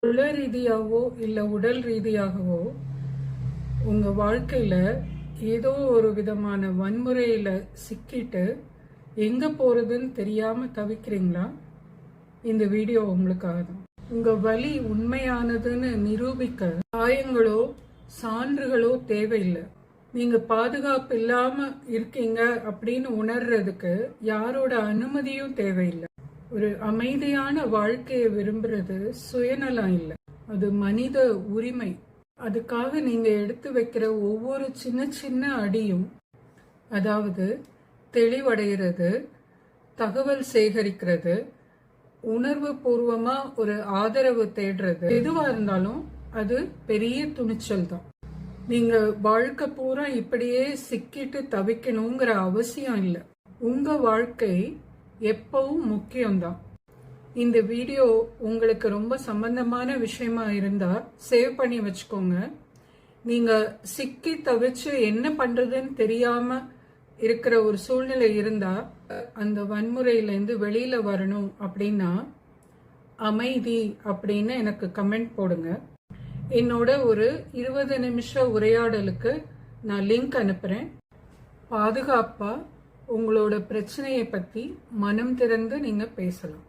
உள்ள ரீதியாகவோ இல்லை உடல் ரீதியாகவோ உங்கள் வாழ்க்கையில் ஏதோ ஒரு விதமான வன்முறையில் சிக்கிட்டு எங்கே போகிறதுன்னு தெரியாமல் தவிக்கிறீங்களா? இந்த வீடியோ உங்களுக்காக தான். உங்கள் வலி உண்மையானதுன்னு நிரூபிக்க காயங்களோ சான்றுகளோ தேவையில்லை. நீங்கள் பாதுகாப்பு இல்லாமல் இருக்கீங்க அப்படின்னு உணர்றதுக்கு யாரோட அனுமதியும் தேவையில்லை. ஒரு அமைதியான வாழ்க்கையை விரும்புறது சுயநலம் இல்லை, அது மனித உரிமை. அதுக்காக நீங்க எடுத்து வைக்கிற ஒவ்வொரு சின்ன சின்ன அடியும், அதாவது தெளிவடைகிறது, தகவல் சேகரிக்கிறது, உணர்வு பூர்வமா ஒரு ஆதரவு தேடுறது, எதுவா இருந்தாலும் அது பெரிய துணிச்சல் தான். நீங்க வாழ்க்கை பூரா இப்படியே சிக்கிட்டு தவிக்கணுங்கிற அவசியம் இல்லை. உங்க வாழ்க்கை எப்பவும் முக்கியம்தான். இந்த வீடியோ உங்களுக்கு ரொம்ப சம்பந்தமான விஷயமா இருந்தா சேவ் பண்ணி வச்சுக்கோங்க. நீங்க சிக்கி தவிச்சு என்ன பண்றதுன்னு தெரியாம இருக்கிற ஒரு சூழ்நிலை இருந்தா, அந்த வன்முறையிலேருந்து வெளியில வரணும் அப்படின்னா அமைதி அப்படின்னு எனக்கு கமெண்ட் போடுங்க. என்னோட ஒரு 20 நிமிஷ உரையாடலுக்கு நான் லிங்க் அனுப்புறேன். பாதுகாப்பா உங்களோட பிரச்சனையை பத்தி மனம் திறந்து நீங்க பேசலாம்.